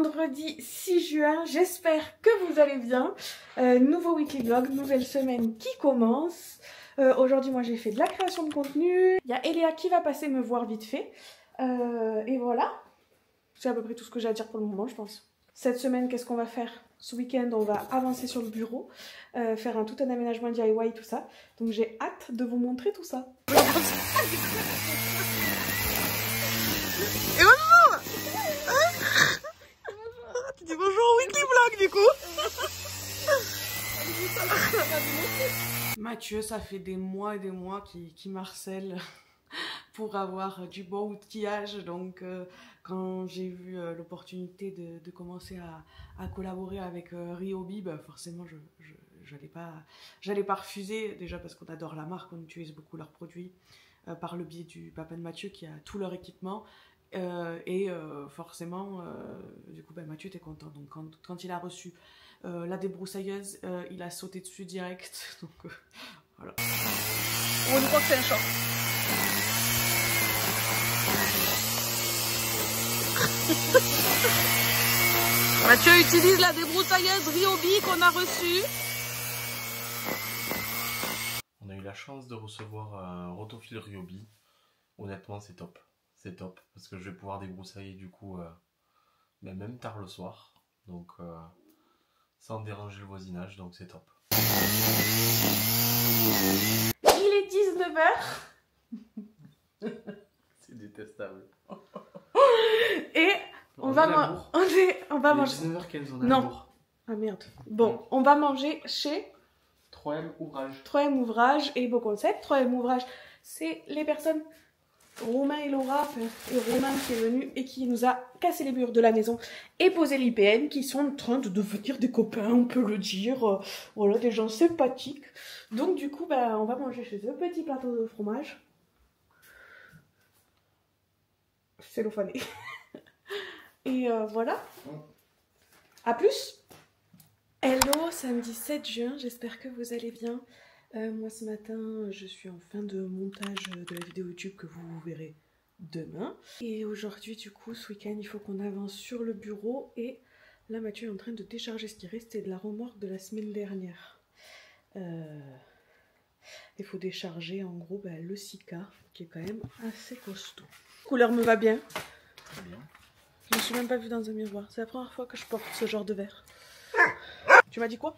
vendredi 6 juin, j'espère que vous allez bien. Nouveau weekly vlog, nouvelle semaine qui commence. Aujourd'hui moi j'ai fait de la création de contenu. Il y a Eléa qui va passer me voir vite fait. Et voilà, c'est à peu près tout ce que j'ai à dire pour le moment je pense. Cette semaine qu'est-ce qu'on va faire? Ce week-end on va avancer sur le bureau, faire tout un aménagement DIY tout ça. Donc j'ai hâte de vous montrer tout ça. Et bonjour. Tu dis bonjour au weekly vlog du coup. Mathieu, ça fait des mois et des mois qu'il m'harcèle pour avoir du bon outillage. Donc quand j'ai vu l'opportunité de commencer à collaborer avec Ryobi, bah forcément j'allais pas refuser. Déjà parce qu'on adore la marque, on utilise beaucoup leurs produits par le biais du papa de Mathieu qui a tout leur équipement. Forcément, du coup, Mathieu était content. Donc quand il a reçu la débroussailleuse, il a sauté dessus direct. Donc voilà. On croit que c'est un chat. Mathieu utilise la débroussailleuse Ryobi qu'on a reçue. On a eu la chance de recevoir un rotofil Ryobi. Honnêtement, c'est top. C'est top parce que je vais pouvoir débroussailler du coup même tard le soir, donc sans déranger le voisinage, donc c'est top. Il est 19h. C'est détestable. Et on va manger. 19h15, on a non. l'amour. Ah merde. Bon, on va manger chez 3M Ouvrage. 3M Ouvrage et Beau Concept. 3M Ouvrage, c'est les personnes. Romain et Laura, et Romain qui est venu et qui nous a cassé les murs de la maison et posé l'IPN, qui sont en train de devenir des copains, on peut le dire, voilà, des gens sympathiques. Donc du coup, on va manger chez eux, petit plateau de fromage. Cellophané. Et voilà. À plus. Hello, samedi 7 juin, j'espère que vous allez bien. Moi ce matin je suis en fin de montage de la vidéo YouTube que vous verrez demain. Et aujourd'hui du coup ce week-end il faut qu'on avance sur le bureau. Et là Mathieu est en train de décharger ce qui restait de la remorque de la semaine dernière. Il faut décharger en gros le Sika qui est quand même assez costaud. La couleur me va bien. Très bien. Je me suis même pas vue dans un miroir. C'est la première fois que je porte ce genre de verre. Tu m'as dit quoi?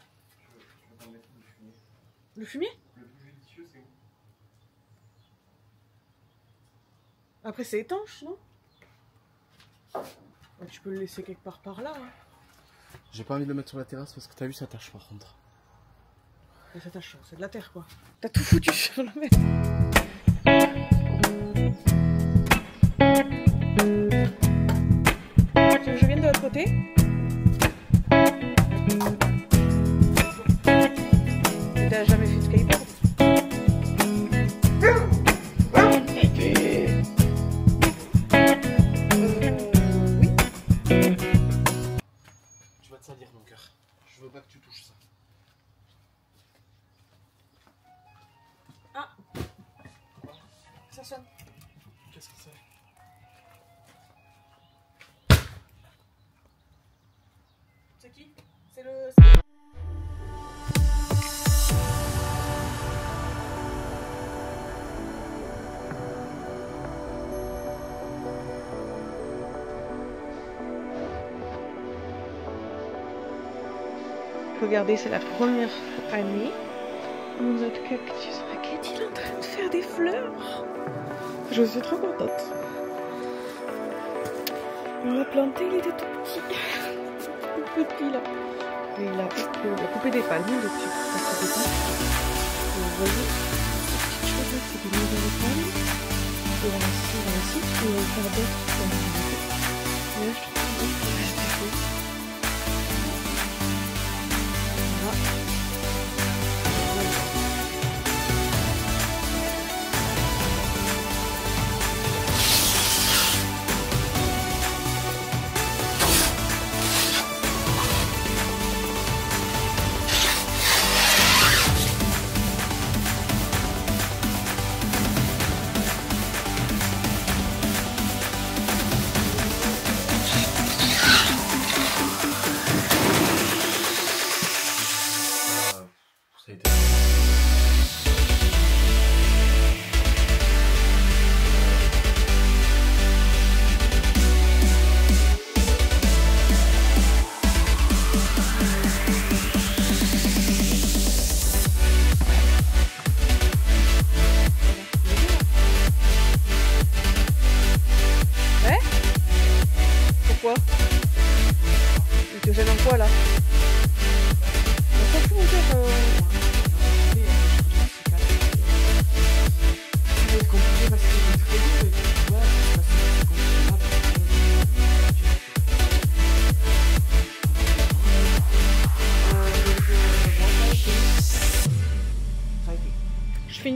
Le fumier? Le plus judicieux, c'est où? Après, c'est étanche, non? Tu peux le laisser quelque part par là. Hein. J'ai pas envie de le mettre sur la terrasse parce que t'as vu ça tâche par contre. Mais ça tâche, c'est de la terre quoi. T'as tout foutu sur le mec. Je viens de l'autre côté. T'as jamais fait de skateboard? Oui. Tu vas te salir mon cœur. Je veux pas que tu touches ça. Ah, ça sonne. Qu'est-ce que c'est? C'est qui? C'est le... Regardez, c'est la première année où notre cactus raquette il est en train de faire des fleurs. Je suis trop contente. On l'a planté, il était tout petit. Tout petit là. Et il a coupé des palmes dessus. Et vous voyez, ces petites choses là, c'est des nouvelles palmes. Et on va ici, et on va faire d'autres. Et là, je trouve que c'est reste beau.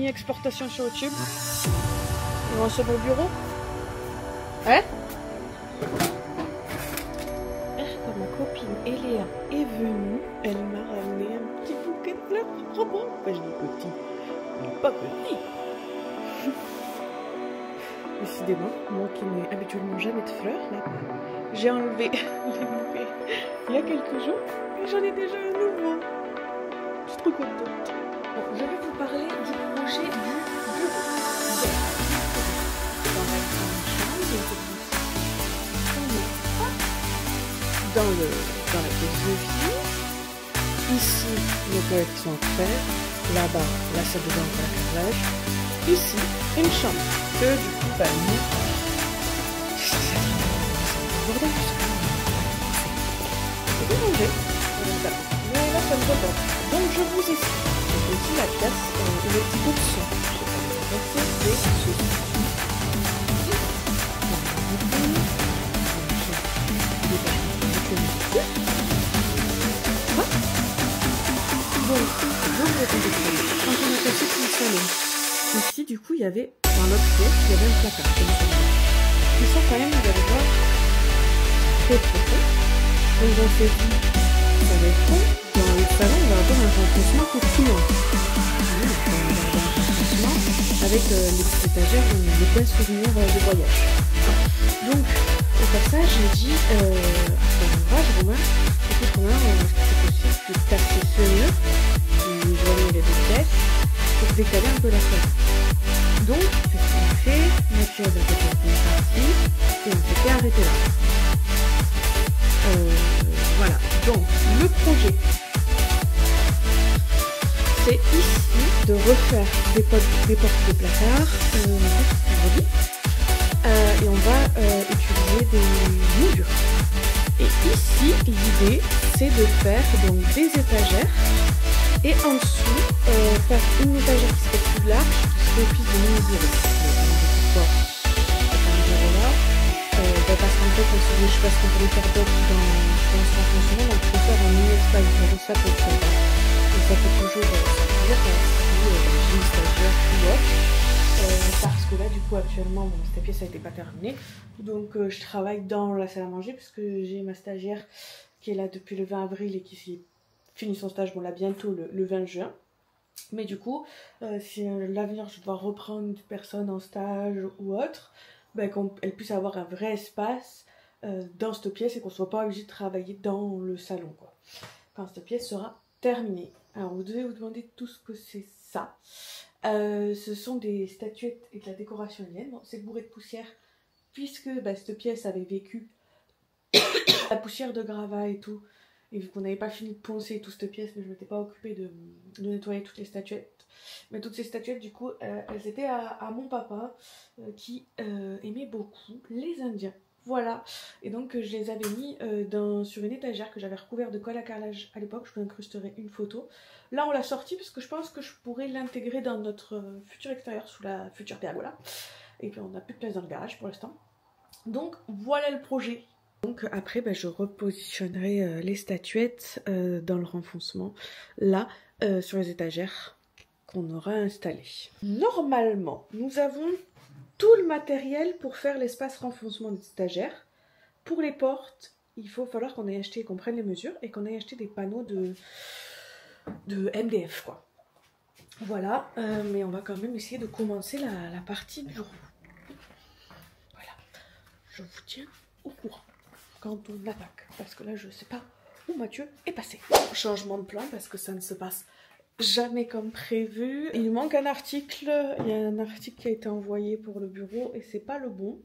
mini-exportation sur YouTube. Et on se va au bureau. Hein? Quand ma copine Eléa est venue, elle m'a ramené un petit bouquet de fleurs. Tu crois bon? Ben, je dis petit. Il n'est pas petit. Décidément, moi qui n'ai habituellement jamais de fleurs, là, j'ai enlevé les bouquets il y a quelques jours et j'en ai déjà un nouveau. Je suis trop contente. Bon, je vais vous parler du projet du bureau. Dans la chambre, dans la pièce de vie. Ici, les toilettes qui sont à faire. Là-bas, la salle de bain pour la carrelage. Ici, une chambre que du coup, bah, nous, bordel, c'est bien rangé. Mais là, ça me contente. Donc, je vous explique. C'est aussi la pièce où le petit bout de son. Je sais pas si c'est ce donc, je vous ai quand on a passé tout le salon, ici, du coup, il y avait, dans l'autre pièce, il y avait un placard. Ils sont quand même, vous allez voir, très profond. Donc, on s'est dit, ça va être con. Dans le salon, on va avoir un renforcement pour tout le monde. Avec les petites étagères, les points souvenirs de voyage. Donc, au passage, j'ai dit à Romain, écoute Romain, est-ce que c'est possible de tasser ce mur, de joindre les deux pièces, pour décaler un peu la salle. Donc, c'est ce qu'on a fait, Mathieu avait été parti, et on s'était arrêté là. Voilà, donc le projet, c'est ici de refaire des portes de placard, et on va utiliser des moulures. Et ici, l'idée, c'est de faire donc des étagères et en dessous, faire une étagère qui serait plus large, qui serait plus de mini-bureau. Pourquoi un bureau là? Parce qu'en fait, on s'est dit, je sais pas ce qu'on pourrait faire d'autre dans ce renforcement, donc je peux faire un mini-espace bureau, ça peut être sympa. Et ça peut toujours servir si j'ai une stagiaire ou autre. Parce que là, du coup, actuellement, bon, cette pièce n'a été pas terminée. Donc, je travaille dans la salle à manger parce que j'ai ma stagiaire qui est là depuis le 20 avril et qui finit son stage, bon, là, bientôt le 20 juin. Mais du coup, si à l'avenir, je dois reprendre une personne en stage ou autre, ben, qu'elle puisse avoir un vrai espace dans cette pièce et qu'on ne soit pas obligé de travailler dans le salon, quoi. Quand cette pièce sera terminée. Alors, vous devez vous demander tout ce que c'est ça. Ce sont des statuettes et de la décoration indienne. Bon, c'est bourré de poussière puisque bah, cette pièce avait vécu la poussière de gravats et tout. Et vu qu'on n'avait pas fini de poncer toute cette pièce, mais je ne m'étais pas occupée de nettoyer toutes les statuettes. Mais toutes ces statuettes, du coup, elles étaient à mon papa qui aimait beaucoup les Indiens. Voilà. Et donc, je les avais mis sur une étagère que j'avais recouvert de colle à carrelage à l'époque. Je vous incrusterai une photo. Là, on l'a sorti parce que je pense que je pourrais l'intégrer dans notre futur extérieur sous la future pergola. Et puis, on n'a plus de place dans le garage pour l'instant. Donc, voilà le projet. Donc, après, bah, je repositionnerai les statuettes dans le renfoncement, là, sur les étagères qu'on aura installées. Normalement, nous avons tout le matériel pour faire l'espace renfoncement des étagères. Pour les portes, il va falloir qu'on ait acheté, qu'on prenne les mesures et qu'on ait acheté des panneaux de MDF, quoi. Voilà, mais on va quand même essayer de commencer la partie bureau. Voilà, je vous tiens au courant quand on attaque, parce que là je sais pas où Mathieu est passé. Changement de plan parce que ça ne se passe jamais comme prévu. Il manque un article, il y a un article qui a été envoyé pour le bureau et c'est pas le bon.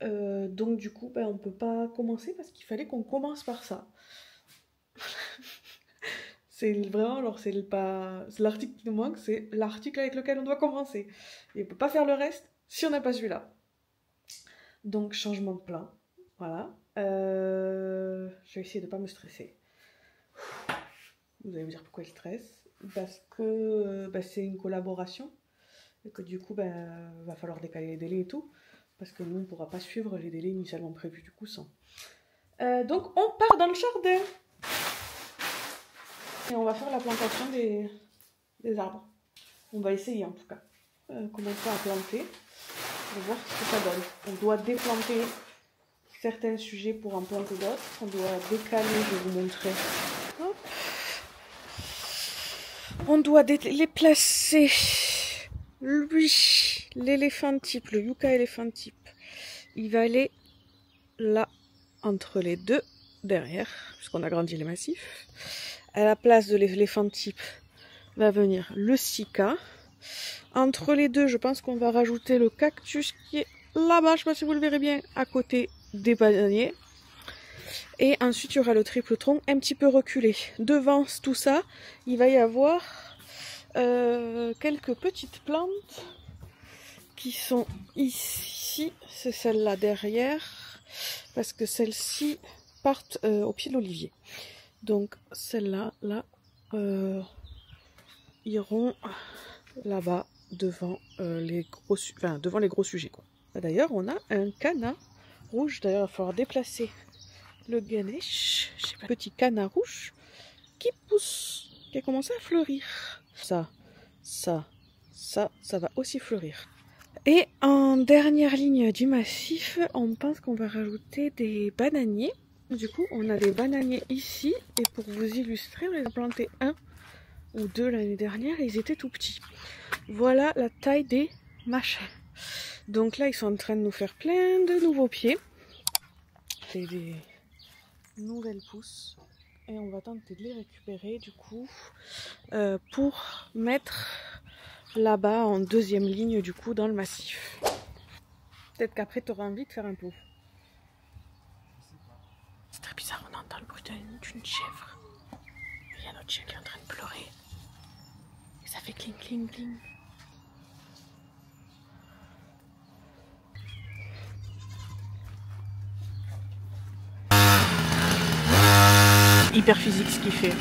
Donc du coup ben, on peut pas commencer parce qu'il fallait qu'on commence par ça. C'est vraiment, alors c'est l'article qui nous manque, c'est l'article avec lequel on doit commencer. Et on peut pas faire le reste si on n'a pas celui-là. Donc changement de plan, voilà. Je vais essayer de ne pas me stresser. Vous allez me dire pourquoi je stresse. Parce que c'est une collaboration. Et que du coup, va falloir décaler les délais et tout. Parce que nous, on ne pourra pas suivre les délais initialement prévus du coup sans. Donc on part dans le jardin. Et on va faire la plantation des arbres. On va essayer en tout cas. Commencer à planter. On va voir ce que ça donne. On doit déplanter certains sujets pour en planter d'autres. On doit décaler, je vais vous montrer. Hop. On doit les placer. Lui, l'éléphant type, le yucca éléphant type, il va aller là, entre les deux, derrière, puisqu'on a grandi les massifs. À la place de l'éléphant type va venir le cycas. Entre les deux, je pense qu'on va rajouter le cactus qui est là-bas, je ne sais pas si vous le verrez bien, à côté des bananiers. Et ensuite, il y aura le triple tronc un petit peu reculé. Devant tout ça, il va y avoir quelques petites plantes qui sont ici. C'est celle-là derrière, parce que celles-ci partent au pied de l'olivier. Donc celles-là, là, iront là-bas devant les gros sujets, quoi. D'ailleurs, on a un canard rouge. D'ailleurs, il va falloir déplacer le ganesh, je sais pas, petit canard rouge qui pousse, qui a commencé à fleurir. Ça va aussi fleurir. Et en dernière ligne du massif, on pense qu'on va rajouter des bananiers. Du coup, on a des bananiers ici, et pour vous illustrer, on les a plantés 1 ou 2 l'année dernière, et ils étaient tout petits. Voilà la taille des machins. Donc là, ils sont en train de nous faire plein de nouveaux pieds. C'est des nouvelles pousses. Et on va tenter de les récupérer, du coup, pour mettre là-bas en deuxième ligne, du coup, dans le massif. Peut-être qu'après, tu auras envie de faire un pot. C'est très bizarre, on entend le bruit d'une chèvre. Il y a notre chien qui est en train de pleurer. Et ça fait cling, cling, cling. Hyper physique ce qu'il fait.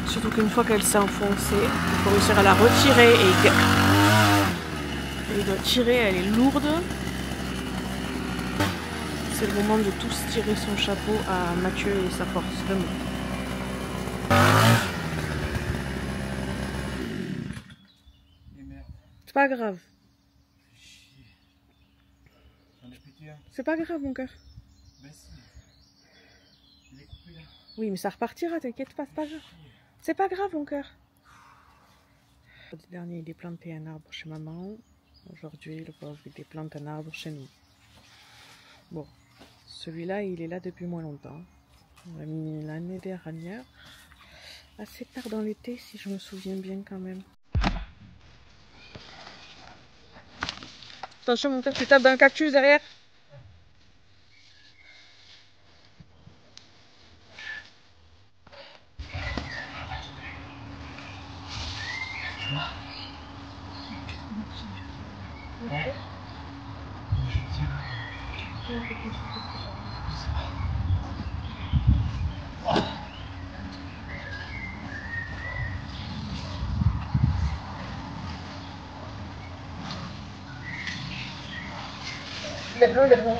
Surtout qu'une fois qu'elle s'est enfoncée, il faut réussir à la retirer et il doit tirer, elle est lourde. C'est le moment de tous tirer son chapeau à Mathieu et sa force, vraiment. C'est pas grave. C'est pas grave mon cœur. Oui mais ça repartira, t'inquiète pas, c'est pas grave. C'est pas grave mon cœur. Le dernier il déplantait un arbre chez maman. Aujourd'hui le pauvre il déplante un arbre chez nous. Bon, celui-là il est là depuis moins longtemps. On l'a mis l'année dernière. Assez tard dans l'été si je me souviens bien quand même. Attention mon père, tu tapes dans le cactus derrière. Lève-le, lève-le.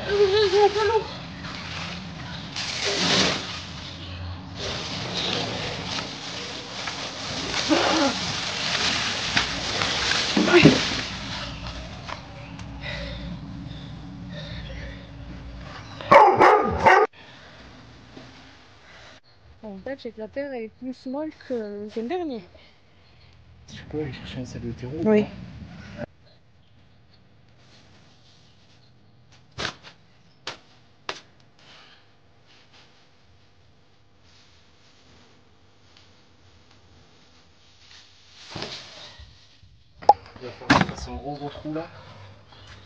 En fait, c'est que la terre est plus molle que le dernier. Je peux aller chercher un sac de terreau? Oui. Il va falloir que je fasse un gros trou là.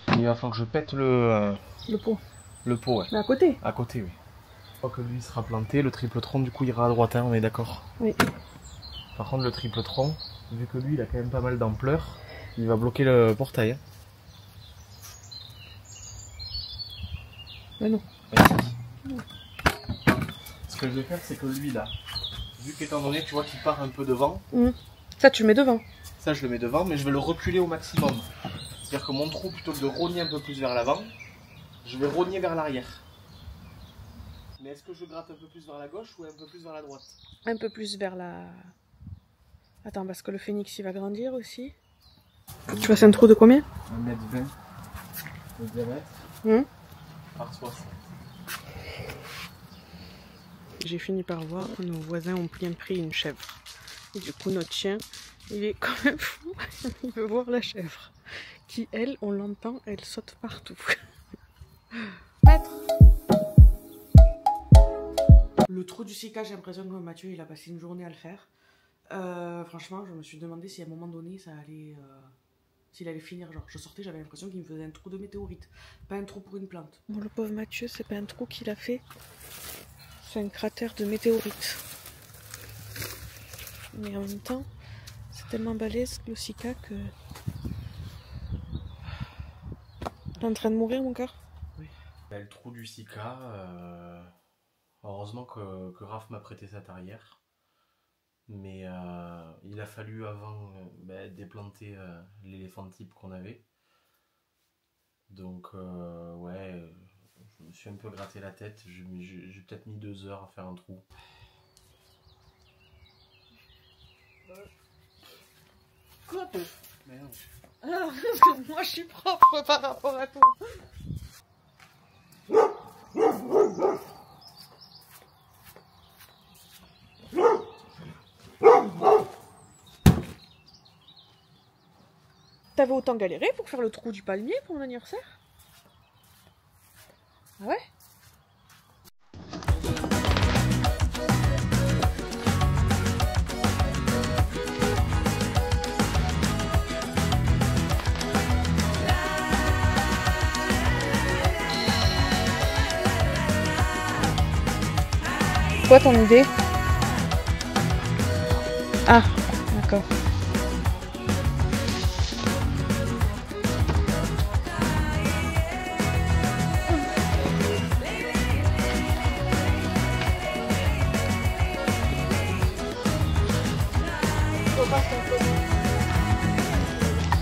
Il va falloir que je pète le pot. Le pot, ouais. Mais à côté. À côté, oui. Une fois que lui sera planté, le triple tronc du coup ira à droite, hein, on est d'accord? Oui. Par contre, le triple tronc, vu que lui il a quand même pas mal d'ampleur, il va bloquer le portail. Hein. Mais non. Non. Ce que je vais faire, c'est que lui là, vu qu'étant donné, tu vois qu'il part un peu devant. Ça, tu le mets devant. Ça, je le mets devant, mais je vais le reculer au maximum. C'est-à-dire que mon trou, plutôt que de rogner un peu plus vers l'avant, je vais rogner vers l'arrière. Mais est-ce que je gratte un peu plus vers la gauche ou un peu plus vers la droite? Un peu plus vers la... Attends, parce que le phénix il va grandir aussi. Tu fasses un trou de combien? 1,20 m de diamètre. Par 60. J'ai fini par voir que nos voisins ont bien pris une chèvre. Et du coup, notre chien, il est quand même fou. Il veut voir la chèvre. Qui, elle, on l'entend, elle saute partout. Maître. Le trou du Sika, j'ai l'impression que Mathieu, il a passé une journée à le faire. Franchement, je me suis demandé si à un moment donné, ça allait... s'il allait finir. Genre, je sortais, j'avais l'impression qu'il me faisait un trou de météorite. Pas un trou pour une plante. Bon, le pauvre Mathieu, c'est pas un trou qu'il a fait. C'est un cratère de météorite. Mais en même temps, c'est tellement balèze le Sika que... T'es en train de mourir, mon cœur? Oui. Le trou du Sika, heureusement que Raph m'a prêté sa tarière. Mais il a fallu avant déplanter l'éléphant type qu'on avait. Donc ouais, je me suis un peu gratté la tête. J'ai peut-être mis 2 heures à faire un trou. Quoi? Merde. Ah, moi je suis propre par rapport à toi. T'avais autant galéré pour faire le trou du palmier pour mon anniversaire? Ah ouais? Quoi ton idée? Ah, d'accord.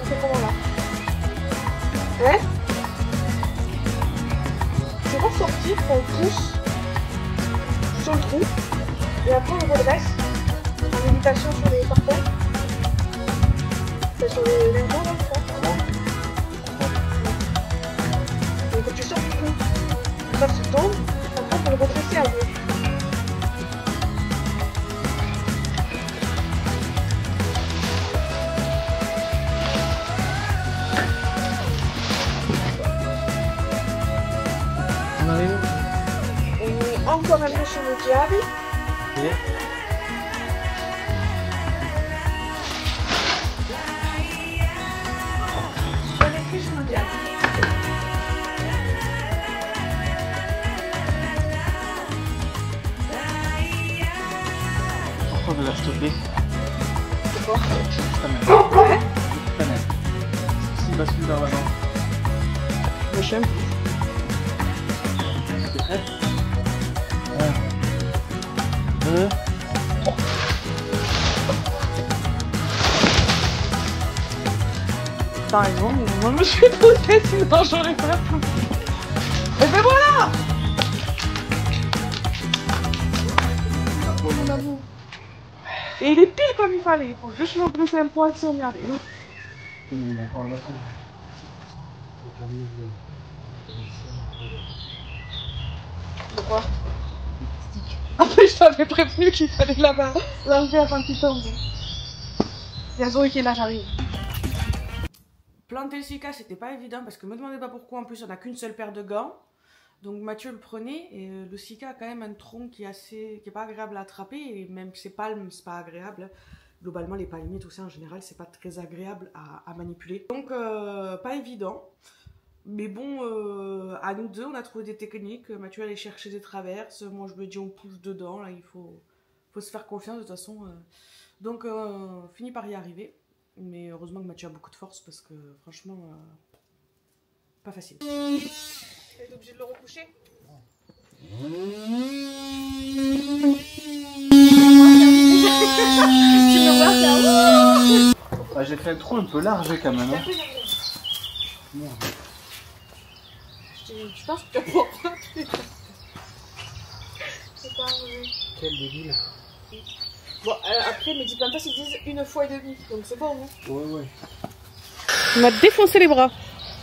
On fait comment là? Ouais? Je vais sortir, on pousse sur le trou et après on redresse en imitation sur les parpaings. C'est sur les lingots là, je crois. Donc quand tu sors du trou, ça se tombe, après on peut le redresser un peu. On arrive. On est encore un peu sur le diable. Et On est plus sur le diable. pourquoi de la stopper? C'est quoi? Ça m'aide. Ouais. Ça m'aide. S'il bascule vers l'avant. Le chien. C'est prêt? 1, 2, 3. T'as raison, mais moi je me suis poussée, sinon j'aurais pas pu. Et ben voilà! Oh mon amour. Et il est pile comme il fallait, il faut juste me pousser un point si on y arrive. De quoi? Après je t'avais prévenu qu'il fallait l'enlever avant qu'il tombe. Il y a Zoé qui est là, j'arrive. Planter le Sika, c'était pas évident parce que me demandez pas pourquoi. En plus, on a qu'une seule paire de gants. Donc Mathieu le prenait et le Sika a quand même un tronc qui est pas agréable à attraper et même ses palmes, c'est pas agréable. Globalement, les palmiers, tout ça en général, c'est pas très agréable à manipuler. Donc pas évident. Mais bon, à nous deux, on a trouvé des techniques. Mathieu allait chercher des traverses. Moi, je lui ai dit on pousse dedans. Là, il faut se faire confiance de toute façon. Donc, on finit par y arriver. Mais heureusement que Mathieu a beaucoup de force parce que franchement, pas facile. T'es obligé de le recoucher? Tu me vois ça? Ah, j'ai fait un trou un peu large quand même. Hein. Je pense que tu vas pouvoir. pas arrivé. Quel débile. Bon, après, mes plantas ils disent 1 fois et demie, donc c'est bon. Hein. Ouais. Il m'a défoncé les bras.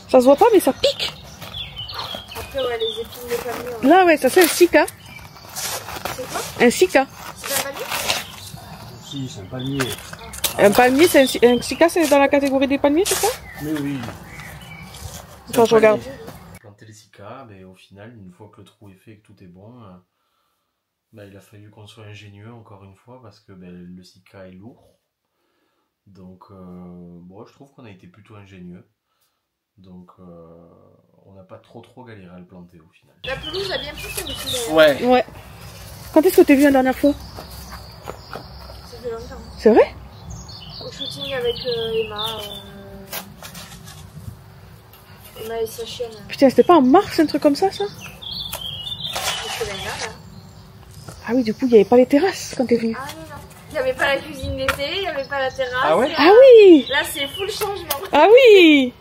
Ça se voit pas, mais ça pique. Après, ouais, les épines de palmier. Ouais. Là, ouais, ça c'est un sika. C'est quoi? Un sika. C'est un palmier? Si, c'est un palmier. Un palmier, c'est un sika, c'est dans la catégorie des palmiers, c'est ça? Mais oui. Quand je regarde. Planter les cikas, mais au final, une fois que le trou est fait et que tout est bon, il a fallu qu'on soit ingénieux encore une fois parce que le sika est lourd. Donc, je trouve qu'on a été plutôt ingénieux. Donc, on n'a pas trop galéré à le planter au final. La pelouse a bien poussé aussi. Ouais. Quand est-ce que tu as vu la dernière fois? Ça fait longtemps. C'est vrai? Au shooting avec Emma et sa chienne. Putain, c'était pas en mars un truc comme ça? Ah oui, du coup, il n'y avait pas les terrasses quand t'es venu. Ah non. Il n'y avait pas la cuisine d'été, il n'y avait pas la terrasse. Ah ouais? Ah oui! Là, c'est full changement. Ah oui!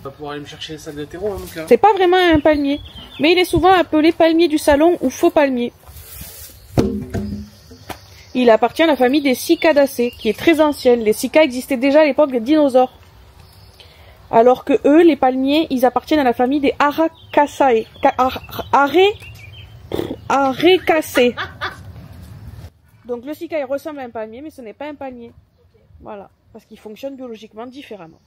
On va pouvoir aller me chercher les sacs de terreau, hein, donc là. C'est pas vraiment un palmier, mais il est souvent appelé palmier du salon ou faux palmier. Il appartient à la famille des Cicadaceae, qui est très ancienne. Les cicas existaient déjà à l'époque des dinosaures. Alors que eux, les palmiers, ils appartiennent à la famille des Aracaceae. Aracaceae. Donc le cica, il ressemble à un palmier, mais ce n'est pas un palmier. Voilà, parce qu'il fonctionne biologiquement différemment.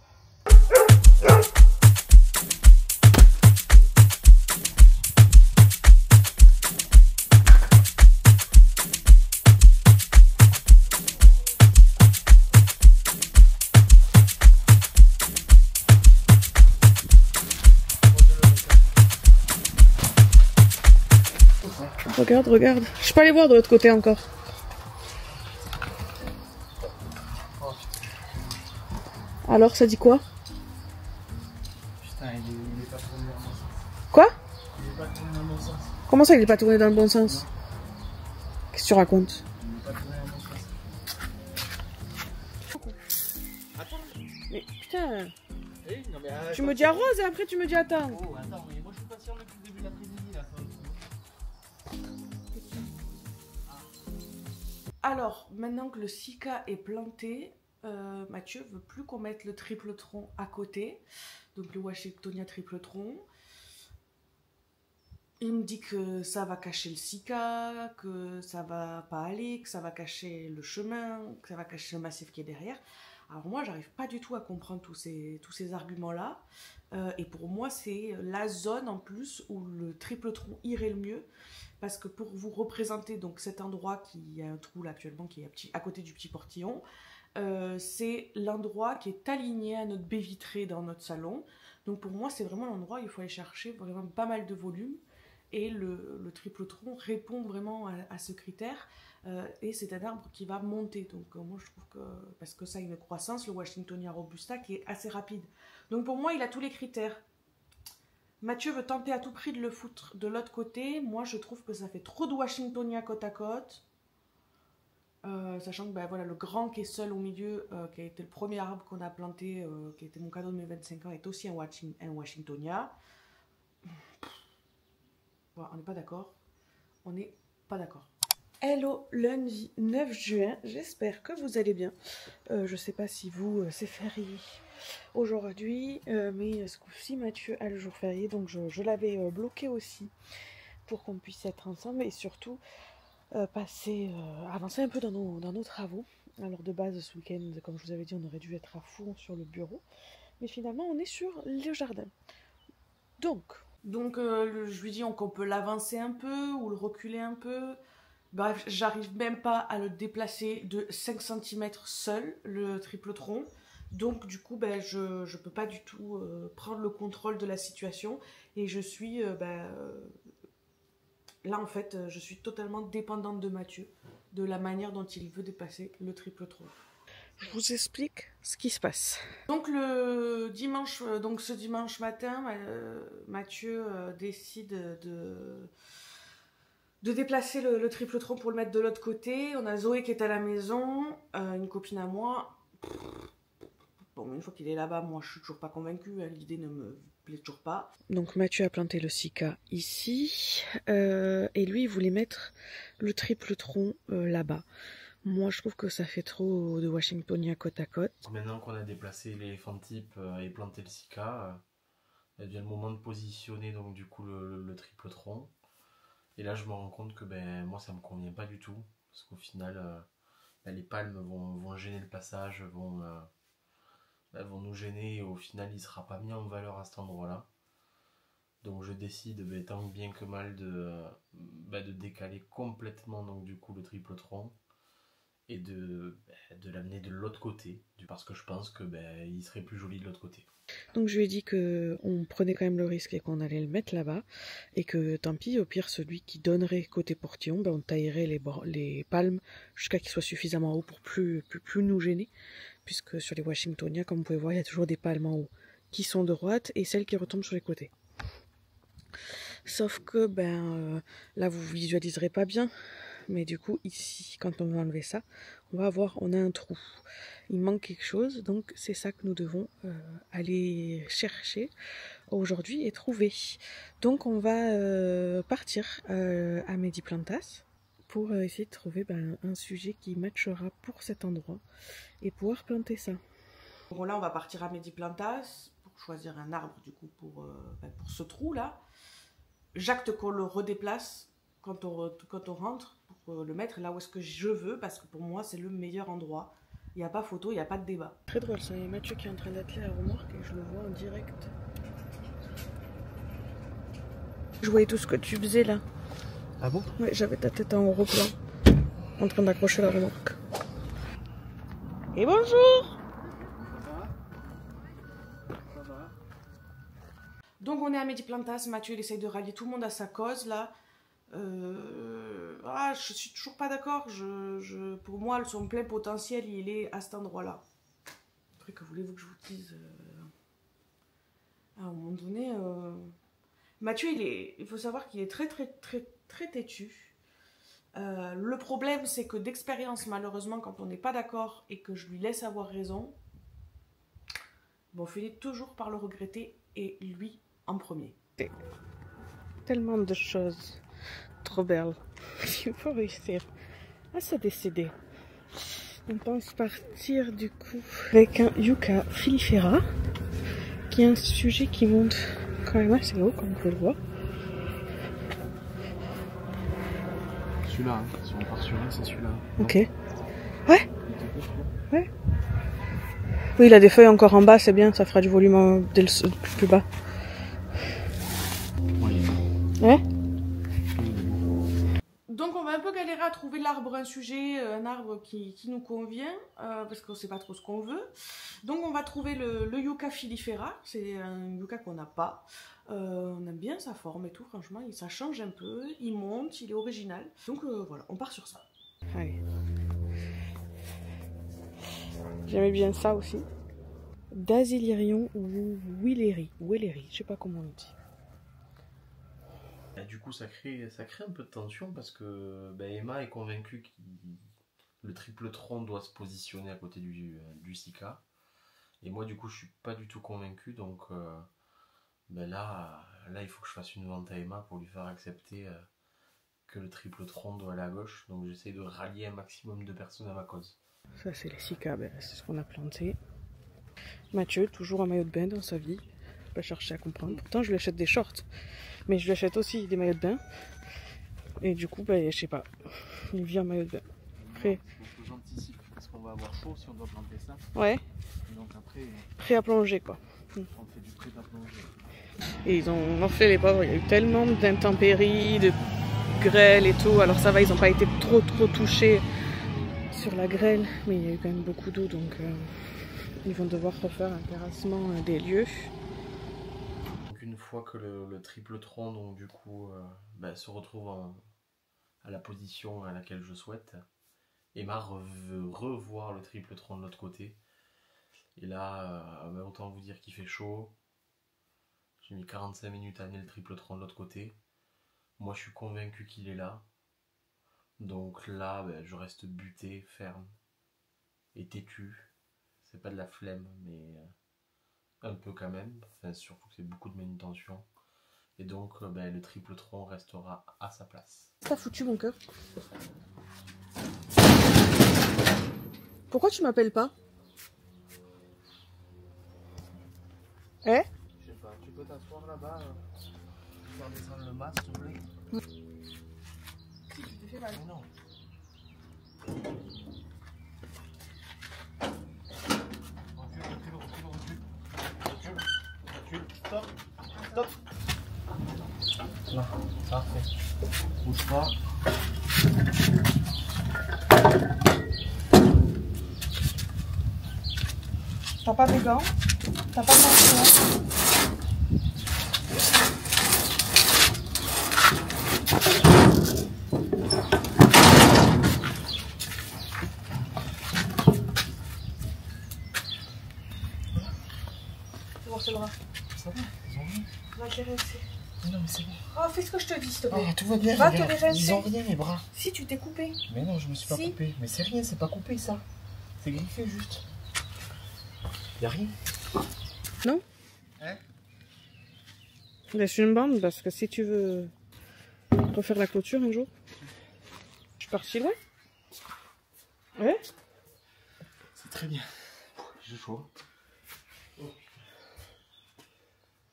Regarde. Je peux aller voir de l'autre côté encore. Alors, ça dit quoi? Putain, il est pas tourné dans le bon sens. Quoi? Il est pas tourné dans le bon sens. Comment ça, il est pas tourné dans le bon sens? Qu'est-ce que tu racontes? Il est pas tourné dans le bon sens. Attends. Mais putain. Oui, non, mais, tu me dis arrose et après tu me dis attends. Oh, attends, mais moi je suis patient depuis le début de l'après-midi là. Alors, maintenant que le cica est planté, Mathieu veut plus qu'on mette le triple tronc à côté, donc le Washingtonia triple tronc. Il me dit que ça va cacher le cica, que ça va pas aller, que ça va cacher le chemin, que ça va cacher le massif qui est derrière. Alors moi, j'arrive pas du tout à comprendre tous ces arguments-là. Et pour moi, c'est la zone en plus où le triple tronc irait le mieux. Parce que pour vous représenter donc cet endroit qui a un trou là actuellement, qui est à côté du petit portillon, c'est l'endroit qui est aligné à notre baie vitrée dans notre salon. Donc pour moi, c'est vraiment l'endroit où il faut aller chercher vraiment pas mal de volume. Et le triple tronc répond vraiment à ce critère. Et c'est un arbre qui va monter. Donc moi je trouve que, parce que ça a une croissance, le Washingtonia robusta, qui est assez rapide. Donc pour moi, il a tous les critères. Mathieu veut tenter à tout prix de le foutre de l'autre côté. Moi, je trouve que ça fait trop de Washingtonia côte à côte. Sachant que voilà, le grand qui est seul au milieu, qui a été le premier arbre qu'on a planté, qui a été mon cadeau de mes 25 ans, est aussi un Washingtonia. Bon, on n'est pas d'accord. On n'est pas d'accord. Hello, lundi 9 juin. J'espère que vous allez bien. Je sais pas si vous, c'est férié aujourd'hui, mais ce coup-ci Mathieu a le jour férié, donc je l'avais bloqué aussi pour qu'on puisse être ensemble et surtout avancer un peu dans nos travaux. Alors de base ce week-end, comme je vous avais dit, on aurait dû être à fond sur le bureau, mais finalement on est sur le jardin. Donc je lui dis qu'on peut l'avancer un peu ou le reculer un peu. Bref, j'arrive même pas à le déplacer de 5 cm seul, le triple tronc. Donc du coup, je peux pas du tout prendre le contrôle de la situation. Et je suis, là en fait, je suis totalement dépendante de Mathieu, de la manière dont il veut dépasser le triple tronc. Je vous explique ce qui se passe. Donc ce dimanche matin, Mathieu décide de déplacer le triple tronc pour le mettre de l'autre côté. On a Zoé qui est à la maison, une copine à moi. Bon, une fois qu'il est là-bas, moi je suis toujours pas convaincue, hein, l'idée ne me plaît toujours pas. Donc Mathieu a planté le Sika ici, et lui il voulait mettre le triple tronc là-bas. Moi je trouve que ça fait trop de Washingtonia côte à côte. Maintenant qu'on a déplacé l'éléphant type et planté le Sika, il y a le moment de positionner donc du coup le triple tronc. Et là je me rends compte que ben, moi ça me convient pas du tout, parce qu'au final ben, les palmes vont gêner le passage, vont nous gêner, et au final il sera pas mis en valeur à cet endroit-là. Donc je décide ben, tant bien que mal de décaler complètement donc du coup le triple tronc et de l'amener de l'autre côté, parce que je pense que ben, il serait plus joli de l'autre côté. Donc je lui ai dit qu'on prenait quand même le risque et qu'on allait le mettre là-bas, et que tant pis, au pire celui qui donnerait côté portillon, ben on taillerait les palmes jusqu'à qu'il soit suffisamment haut pour plus nous gêner, puisque sur les Washingtonia, comme vous pouvez voir, il y a toujours des palmes en haut qui sont de droite et celles qui retombent sur les côtés. Sauf que là vous visualiserez pas bien, mais du coup ici, quand on va enlever ça, on a un trou. Il manque quelque chose, donc c'est ça que nous devons aller chercher aujourd'hui et trouver. Donc on va partir à Medi Plantas pour essayer de trouver un sujet qui matchera pour cet endroit et pouvoir planter ça. Bon, là on va partir à Medi Plantas pour choisir un arbre du coup pour ce trou là. J'acte qu'on le redéplace quand on rentre pour le mettre là où est-ce que je veux, parce que pour moi c'est le meilleur endroit. Il n'y a pas photo, il n'y a pas de débat. Très drôle ça, il y a Mathieu qui est en train d'atteler la remorque et je le vois en direct. Je voyais tout ce que tu faisais là. Ah bon? Ouais, j'avais ta tête en gros plan, en train d'accrocher la remorque. Et bonjour! Donc on est à Medi Plantas, Mathieu il essaye de rallier tout le monde à sa cause là. Je suis toujours pas d'accord. Pour moi, son plein potentiel, il est à cet endroit-là. Après, que voulez-vous que je vous dise à un moment donné, Mathieu, il faut savoir qu'il est très têtu. Le problème, c'est que d'expérience, malheureusement, quand on n'est pas d'accord et que je lui laisse avoir raison, bon, on finit toujours par le regretter, et lui en premier. Tellement de choses trop belles. Il faut réussir à se décider. On pense partir du coup avec un Yucca filifera, qui est un sujet qui monte quand même assez haut, comme vous pouvez le voir. Celui-là, hein. Si on part sur un, c'est celui-là. Ok. Ouais. Ouais. Oui, il a des feuilles encore en bas, c'est bien, ça fera du volume dès le plus bas. Ouais. Donc on va un peu galérer à trouver l'arbre, un arbre qui nous convient, parce qu'on ne sait pas trop ce qu'on veut. Donc on va trouver le Yucca filifera, c'est un Yucca qu'on n'a pas. On aime bien sa forme et tout, franchement, ça change un peu, il monte, il est original. Donc voilà, on part sur ça. Allez. J'aimais bien ça aussi. Dasylirion ou Willery, je sais pas comment on le dit. Et du coup, ça crée un peu de tension parce que Emma est convaincue que le triple tronc doit se positionner à côté du Sika. Et moi, du coup, je suis pas du tout convaincu. Donc là, il faut que je fasse une vente à Emma pour lui faire accepter que le triple tronc doit aller à gauche. Donc j'essaie de rallier un maximum de personnes à ma cause. Ça, c'est les Sika, c'est ce qu'on a planté. Mathieu, toujours en maillot de bain dans sa vie. Pas chercher à comprendre. Pourtant, je lui achète des shorts. Mais je lui achète aussi des maillots de bain. Et du coup, je sais pas. Il vit en maillot de bain. Après... J'anticipe parce qu'on va avoir chaud si on doit planter ça. Ouais. Et donc après... Prêt à plonger, quoi. On fait du prêt à plonger. Et ils ont fait les pauvres. Il y a eu tellement d'intempéries, de grêle et tout. Alors ça va, ils n'ont pas été trop touchés sur la grêle. Mais il y a eu quand même beaucoup d'eau. Donc ils vont devoir refaire un terrassement des lieux. Une fois que le triple tronc donc du coup se retrouve à la position à laquelle je souhaite, Emma veut revoir le triple tronc de l'autre côté. Et là, autant vous dire qu'il fait chaud. J'ai mis 45 minutes à amener le triple tronc de l'autre côté. Moi je suis convaincu qu'il est là. Donc là je reste buté, ferme et têtu. c'est pas de la flemme, mais un peu quand même. Enfin, surtout que c'est beaucoup de manutention. Et donc, le triple tronc restera à sa place. T'as foutu mon cœur. Pourquoi tu m'appelles pas? Eh? Je sais pas, tu peux t'asseoir là-bas, faire descendre le mât, s'il te plaît? Si tu t'es fait mal. Non. Recule, stop. Là, parfait. Bouge pas. T'as pas de gants? T'as pas de manchon? Bon, c'est le bras. Ça va, ils ont rien. Va te les rincer. Non, mais c'est bon. Oh, fais ce que je te dis, s'il te plaît. Oh, tout va bien. Va regarde. te les rincer. Ils ont rien, mes bras. Si, tu t'es coupé. Mais non, je me suis pas Si. coupé. Mais c'est rien, c'est pas coupé ça. C'est griffé juste. Y'a rien. Non? Hein? Laisse une bande parce que si tu veux refaire la clôture un jour. Je suis partie loin. Ouais? C'est très bien. J'ai chaud.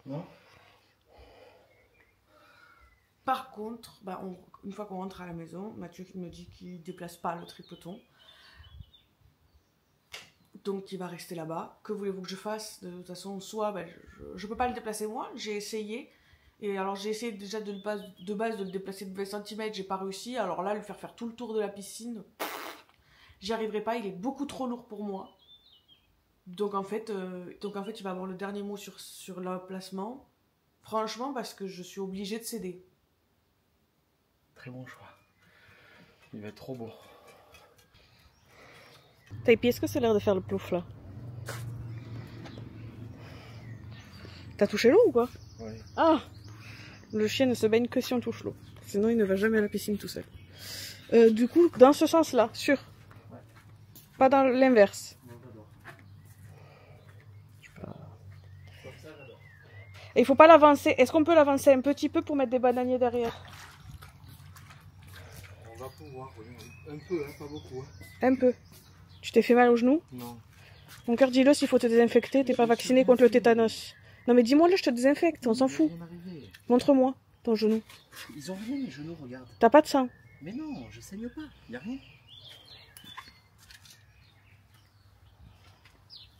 Non? Par contre, une fois qu'on rentre à la maison, Mathieu me dit qu'il ne déplace pas le tripleton. Donc il va rester là-bas. Que voulez-vous que je fasse? De toute façon, soit je peux pas le déplacer moi, j'ai essayé. Et alors j'ai essayé déjà de base de le déplacer de 20 cm, j'ai pas réussi. Alors là, le faire tout le tour de la piscine, j'y arriverai pas, il est beaucoup trop lourd pour moi. Donc en fait, il va avoir le dernier mot sur l'emplacement. Franchement, parce que je suis obligée de céder. Très bon choix. Il va être trop beau. T'as épié, est-ce que ça a l'air de faire le plouf là? T'as touché l'eau ou quoi? Oui. Ah! Le chien ne se baigne que si on touche l'eau. Sinon il ne va jamais à la piscine tout seul. Du coup, dans ce sens-là, sûr. Ouais. Pas dans l'inverse. Non, j'adore. Comme ça, j'adore. Et il faut pas l'avancer. Est-ce qu'on peut l'avancer un petit peu pour mettre des bananiers derrière? On va pouvoir, oui. Un peu, hein, pas beaucoup. Hein. Un peu. Tu t'es fait mal au genou? Non. Mon cœur, dis-le s'il faut te désinfecter. T'es pas vacciné contre le tétanos. Non mais dis-moi là, je te désinfecte, on s'en fout. Montre-moi ton genou. Ils ont rien, mes genoux, regarde. T'as pas de sang? Mais non, je saigne pas, y a rien.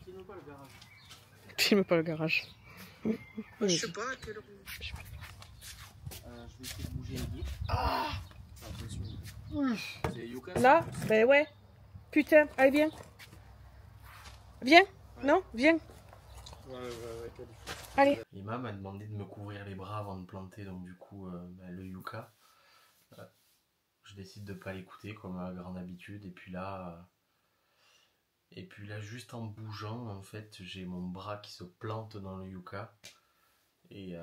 Filme pas le garage. Filme pas le garage. Je sais pas à quelle heure. Je vais essayer de bouger les guides. Ah, c'est Yuka. Là? Ben ouais. Putain, allez viens. Viens? Ouais. Non? Viens. Ouais. Allez. Ima m'a demandé de me couvrir les bras avant de planter, donc du coup, le yucca. Je décide de pas l'écouter comme à grande habitude, et puis là, juste en bougeant, en fait, j'ai mon bras qui se plante dans le yucca, et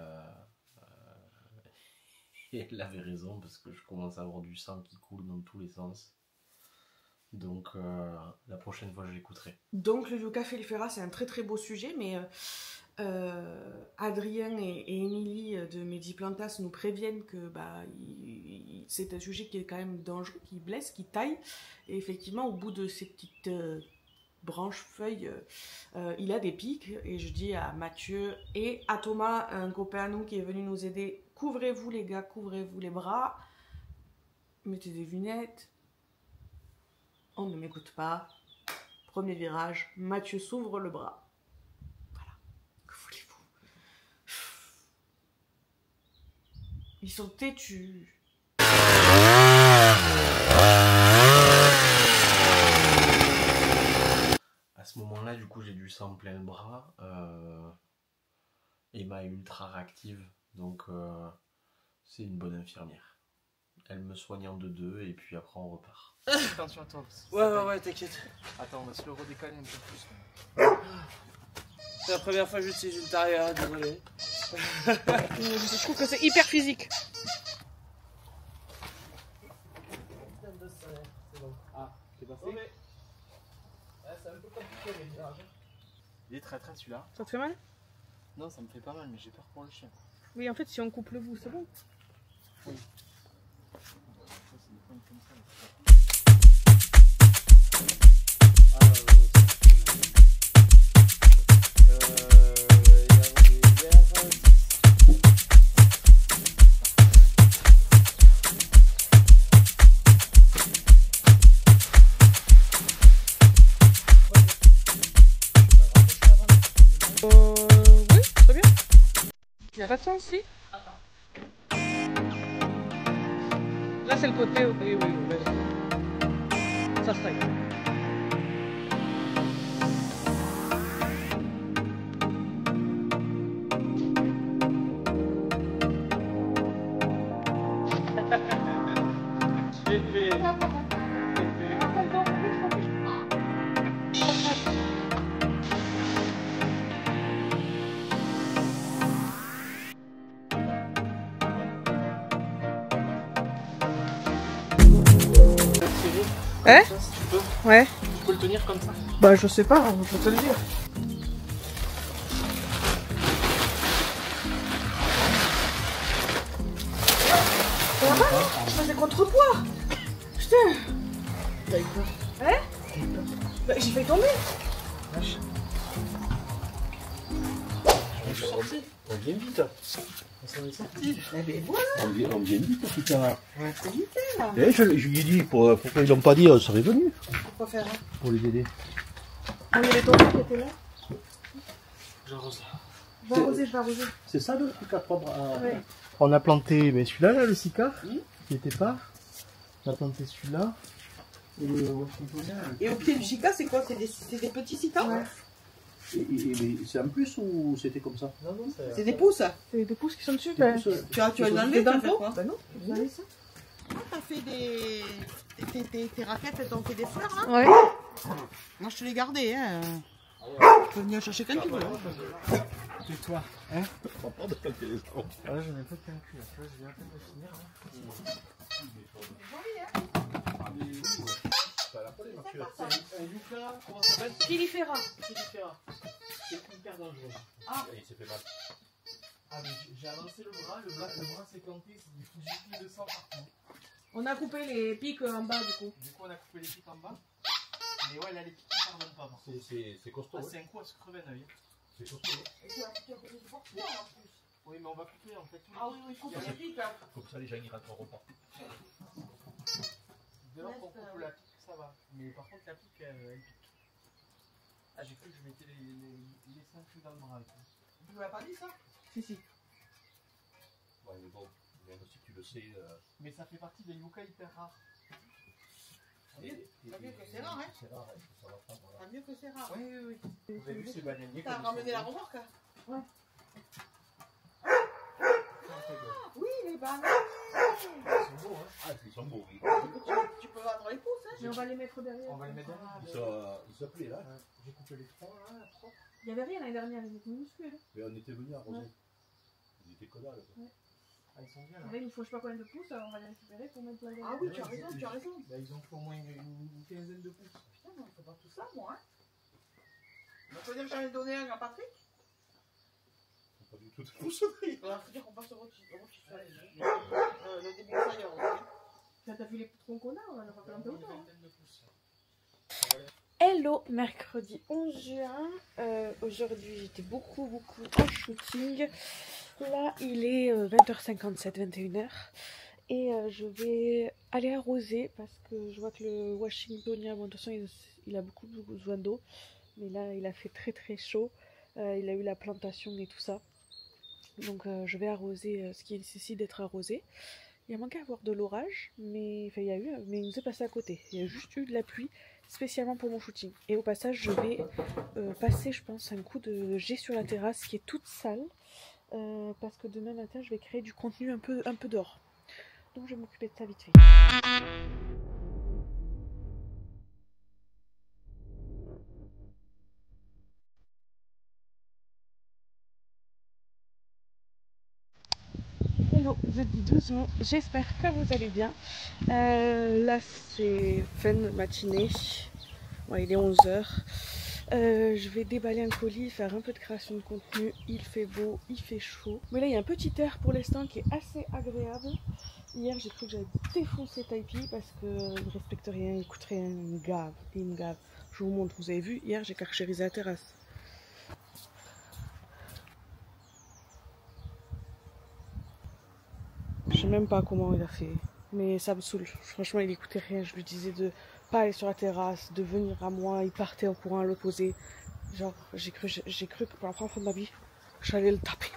elle avait raison, parce que je commence à avoir du sang qui coule dans tous les sens. Donc la prochaine fois je l'écouterai. Donc le yucca félifera, c'est un très très beau sujet, mais Adrien et Émilie de Mediplantas nous préviennent que c'est un sujet qui est quand même dangereux, qui blesse, qui taille, et effectivement au bout de ces petites branches, feuilles, il a des pics, et je dis à Mathieu et à Thomas, un copain à nous qui est venu nous aider, couvrez-vous les gars, couvrez-vous les bras, mettez des lunettes. On ne m'écoute pas. Premier virage, Mathieu s'ouvre le bras. Voilà. Que voulez-vous? Ils sont têtus. À ce moment-là, du coup, j'ai du sang plein le bras. Emma est ultra réactive, donc c'est une bonne infirmière. Elle me soigne en 2-2 et puis après on repart. Attention à toi. Ouais, t'inquiète. Attends, on va se le redécaler un peu plus. C'est la première fois que j'utilise une tarière, désolé. Je trouve que c'est hyper physique. Ah, c'est passé? Ouais, c'est un peu Il est très celui-là. Ça te fait mal? Non, ça me fait pas mal, mais j'ai peur pour le chien. Oui, en fait, si on coupe le bout, c'est bon. Oui. Oui, très bien. Il n'y a pas de sens, si. Là, c'est le côté. Oui, vas-y. Ça serait. Hein? Si tu peux, Ouais. tu peux le tenir comme ça. Bah, je sais pas, je peux te le dire. Ça va pas? Je faisais contrepoids. Putain. T'as eu peur? Hein? Bah, j'ai failli tomber. Vache. On vient vite. On s'en est sorti. Eh ben voilà. On vient vite, putain. Ouais, c'est vite là. Et je lui ai dit, pourquoi ils l'ont pas dit, on serait venu Pourquoi faire? pour les aider. On y avait tombé qui était là. J'arrose là. Je vais arroser, je vais arroser. C'est ça le truc à prendre à... Ouais. On a planté, mais celui-là, là, le Sika, qui n'était pas. On a planté celui-là. Et le Washingtonien. Et au pied du Chica, c'est quoi? C'est des petits citas? Ouais. Mais c'est un plus ou c'était comme ça? Non, non, C'est des pousses. C'est des pousses qui sont dessus. Des Ben. pouces, Tu vas les enlever, C'est dans t'as le fait pot? quoi? Bah non, vous avez ça. T'as fait tes raquettes, elles t'ont fait des fleurs là? Ouais. Moi je te les gardais, hein. Tu peux venir chercher quand tu veux. Et toi? Hein? On va pas de planter les arbres. Ah ouais, j'en ai pas qu'un cul là. Tu vois, je viens à peine de finir là. Un Yucca, comment ça s'appelle? Pilifera. Pilifera. C'est hyper dangereux. Il s'est fait mal. Ah mais j'ai avancé le bras s'est planté, c'est des Fujifilm de sang partout. On a coupé les pics en bas du coup. Du coup on a coupé les pics en bas. Mais ouais là les pics ne pardonnent pas. C'est costaud. Ah, c'est un coup à se crever un œil. C'est costaud. Oui mais on va couper en fait. Ah oui, il faut que les piques. Faut que ça, les gens ils rentrent au repas. Dès lors qu'on coupe la pique, ça va. Mais par contre la pique elle pique. Ah j'ai cru que je mettais les 5 coups dans le bras. Tu m'as pas dit ça? Si, si. Ouais, mais bon, même si tu le sais. Mais ça fait partie des Yucca hyper rares. T'as vu que c'est rare, hein? C'est rare, hein, ça va prendre. T'as mieux que c'est rare. Oui, oui, oui. Vous avez vu ces bananiers? T'as ramené la remorque? Ouais. Oui, les bananes. Ils sont beaux, hein. Ah, ils sont beaux, oui. Tu peux vendre les pousses, hein? Mais on va les mettre derrière. On va les mettre derrière. Ils s'appelaient là. J'ai coupé les 3 là, 3. Il y avait rien l'année dernière, ils étaient minuscules. Mais on était venus arroser. Ouais. Ils étaient que dalle. Ah ils sont bien là. Là, il nous faut je sais pas combien de pouces, alors on va les récupérer pour mettre derrière. Ah oui, tu as raison, tu as raison. Là, ils ont fait au moins une quinzaine de pouces. Putain, on fait pas tout ça, moi, hein? On peut dire que j'en ai donné un à Patrick? Pas du tout de pousserie. Il faut dire qu'on passe au rôtissage. Le débroussailleur aussi. T'as vu les troncs qu'on a, on va leur faire un peu Une autant. vingtaine de pouces. Hello, mercredi 11 juin. Aujourd'hui, j'étais beaucoup en shooting. Là, il est 20h57, 21h. Et je vais aller arroser parce que je vois que le Washingtonien, bon, de toute façon, il a beaucoup besoin d'eau. Mais là, il a fait très chaud. Il a eu la plantation et tout ça. Donc, je vais arroser ce qui nécessite d'être arrosé. Il a manqué à avoir de l'orage, mais enfin, il y a eu, mais il nous est passé à côté. Il y a juste eu de la pluie, spécialement pour mon shooting. Et au passage, je vais passer, je pense, un coup de jet sur la terrasse qui est toute sale. Parce que demain matin, je vais créer du contenu un peu dehors. Donc, je vais m'occuper de ça vite fait. Hello, jeudi 12 juin, j'espère que vous allez bien. Là c'est fin de matinée, ouais, il est 11h. Je vais déballer un colis, faire un peu de création de contenu. Il fait beau, il fait chaud. Mais là, il y a un petit air pour l'instant qui est assez agréable. Hier, j'ai cru que j'allais défoncer Taipi parce qu'il ne respecte rien, il écoute rien, il me gave. Je vous montre, vous avez vu, hier, j'ai carchérisé la terrasse. Je sais même pas comment il a fait, mais ça me saoule. Franchement, il écoutait rien. Je lui disais de pas aller sur la terrasse, de venir à moi. Il partait en courant à l'opposé. Genre, j'ai cru que pour la première fois de ma vie, j'allais le taper.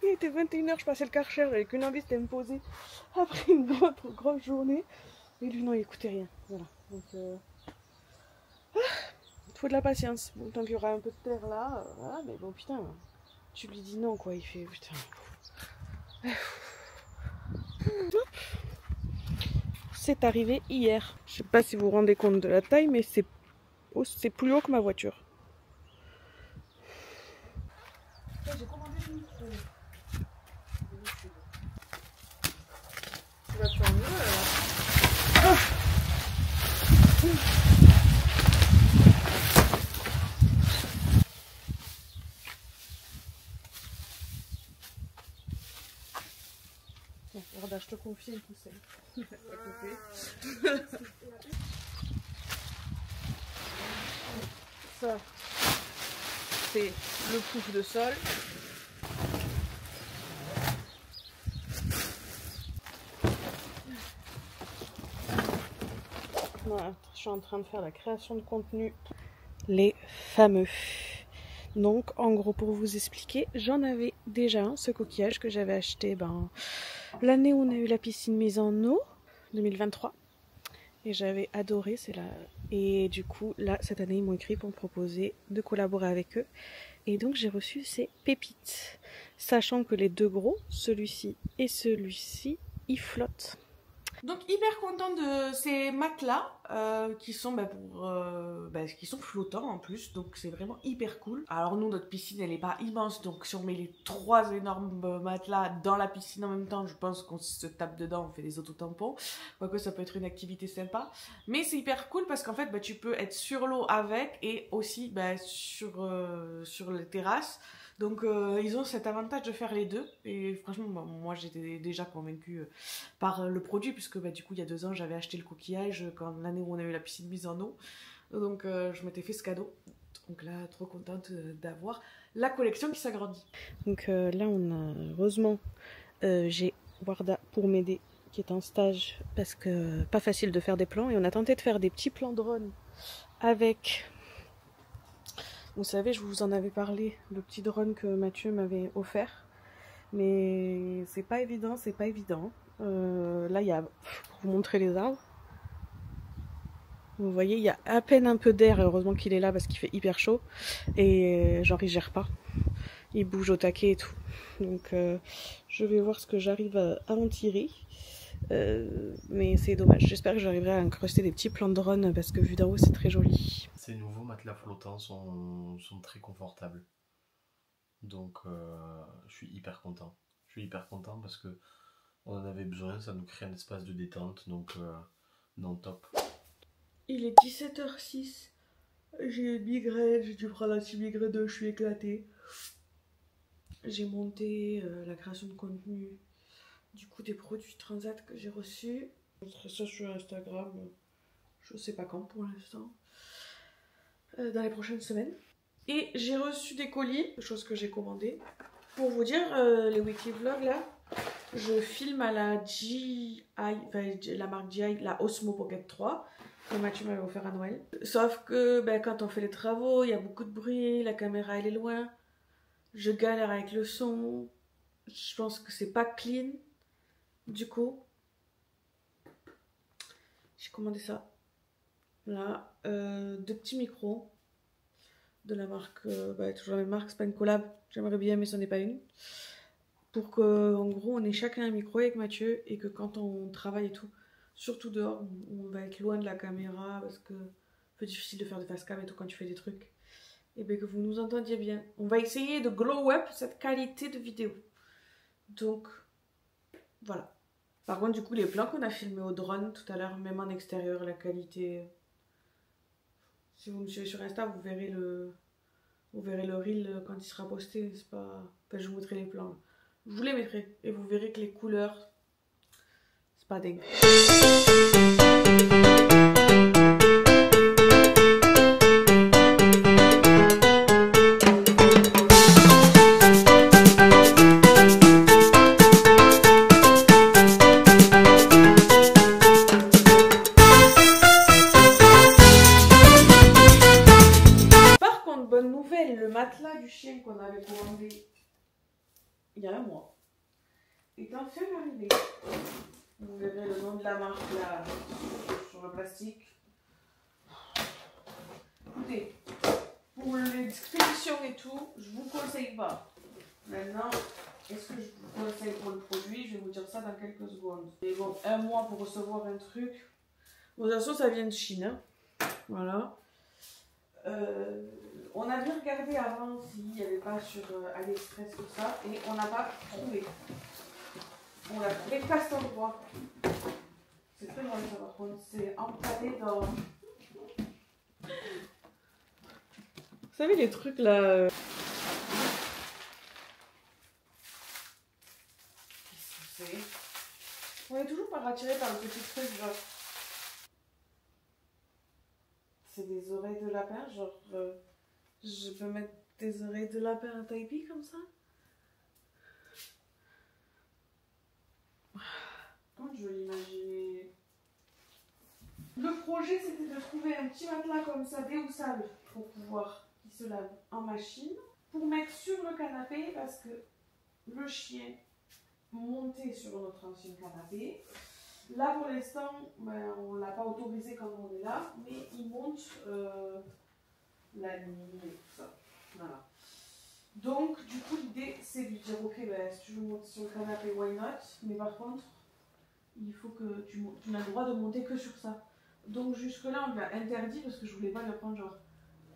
Il était 21h, je passais le Karcher, j'avais qu'une envie, c'était de me poser après une grosse journée. Et lui, non, il écoutait rien. Voilà. Donc, il faut de la patience. Bon, tant qu'il y aura un peu de terre là, voilà, mais bon, putain, tu lui dis non, quoi. Il fait, putain. C'est arrivé hier. Je sais pas si vous vous rendez compte de la taille, mais c'est plus haut que ma voiture. J'ai commandé le micro. Tu vas te faire mieux là. Regarde, je te confie une poussette. Ça, c'est le pouf de sol. Voilà, je suis en train de faire la création de contenu. Les fameux. Donc, en gros, pour vous expliquer, j'en avais déjà un, ce coquillage que j'avais acheté l'année où on a eu la piscine mise en eau, 2023. Et j'avais adoré, c'est là. Et du coup, là, cette année, ils m'ont écrit pour me proposer de collaborer avec eux. Et donc, j'ai reçu ces pépites. Sachant que les deux gros, celui-ci et celui-ci, ils flottent. Donc hyper contente de ces matelas qui sont qui sont flottants en plus, donc c'est vraiment hyper cool. Alors nous, notre piscine elle est pas immense, donc si on met les 3 énormes matelas dans la piscine en même temps, je pense qu'on se tape dedans, on fait des autotampons, quoique ça peut être une activité sympa. Mais c'est hyper cool parce qu'en fait tu peux être sur l'eau avec et aussi sur les terrasses. Donc ils ont cet avantage de faire les deux et franchement moi j'étais déjà convaincue par le produit puisque du coup il y a 2 ans j'avais acheté le coquillage quand l'année où on a eu la piscine mise en eau, donc je m'étais fait ce cadeau, donc là trop contente d'avoir la collection qui s'agrandit. Donc là on a heureusement j'ai Warda pour m'aider qui est en stage parce que pas facile de faire des plans et on a tenté de faire des petits plans drone avec... Vous savez, je vous en avais parlé, le petit drone que Mathieu m'avait offert. Mais c'est pas évident, c'est pas évident. Là, il y a, pour vous montrer les arbres, vous voyez, il y a à peine un peu d'air. Heureusement qu'il est là parce qu'il fait hyper chaud. Et genre, il gère pas. Il bouge au taquet et tout. Donc, je vais voir ce que j'arrive à en tirer. Mais c'est dommage. J'espère que j'arriverai à incruster des petits plans de drone parce que vu d'en haut, c'est très joli. Ces nouveaux matelas flottants sont très confortables. Donc je suis hyper content. Je suis hyper content parce que on en avait besoin, ça nous crée un espace de détente, donc non, top. Il est 17h06. J'ai une migraine, j'ai dû prendre l'anti-migraine, je suis éclatée. J'ai monté la création de contenu, du coup des produits Transat que j'ai reçus. Je mettrai ça sur Instagram, je sais pas quand pour l'instant, dans les prochaines semaines. Et j'ai reçu des colis, chose que j'ai commandé. Pour vous dire, les weekly vlogs là, je filme à la GI, la marque GI, la Osmo Pocket 3, que Mathieu m'avait offert à Noël. Sauf que quand on fait les travaux, il y a beaucoup de bruit, la caméra elle est loin, je galère avec le son, je pense que c'est pas clean. Du coup, j'ai commandé ça. Là, 2 petits micros de la marque, toujours la même marque, c'est pas une collab, j'aimerais bien mais ce n'est pas une. Pour que, en gros, on ait chacun un micro avec Mathieu et que quand on travaille et tout, surtout dehors, on va être loin de la caméra parce que c'est un peu difficile de faire des face cam et tout quand tu fais des trucs. Et bien que vous nous entendiez bien. On va essayer de glow up cette qualité de vidéo. Donc, voilà. Par contre, du coup, les plans qu'on a filmés au drone tout à l'heure, même en extérieur, la qualité, Si vous me suivez sur Insta, vous verrez le reel quand il sera posté. C'est pas... Enfin, je vous mettrai les plans. Je vous les mettrai. Et vous verrez que les couleurs, c'est pas dingue. Du chien qu'on avait commandé il y a un mois est enfin arrivé. Vous verrez le nom de la marque là sur le plastique. Écoutez, pour l'expédition et tout, je vous conseille pas. Maintenant, est-ce que je vous conseille pour le produit? Je vais vous dire ça dans quelques secondes. Mais bon, un mois pour recevoir un truc. Bon, de toute façon, ça vient de Chine. Hein. Voilà. On a bien regardé avant s'il n'y avait pas sur AliExpress tout ça et on n'a pas trouvé. On l'a trouvé pas à cet endroit. C'est très drôle ça par contre, c'est empaillé dans... Vous savez les trucs là... Qu'est-ce que c'est? On est toujours pas attiré par le petit truc genre... C'est des oreilles de lapin, genre... Je peux mettre des oreilles de lapin à Taipi comme ça? Comment je vais l'imaginer? Le projet c'était de trouver un petit matelas comme ça, déhoussable, pour pouvoir qu'il se lave en machine, pour mettre sur le canapé parce que le chien montait sur notre ancien canapé. Là pour l'instant, ben, on ne l'a pas autorisé quand on est là, mais il monte la nuit et tout ça. Voilà. Donc du coup l'idée c'est de lui dire ok ben, si tu veux monter sur le canapé why not, mais par contre il faut que tu n'as le droit de monter que sur ça. Donc jusque là on lui a interdit parce que je voulais pas lui apprendre genre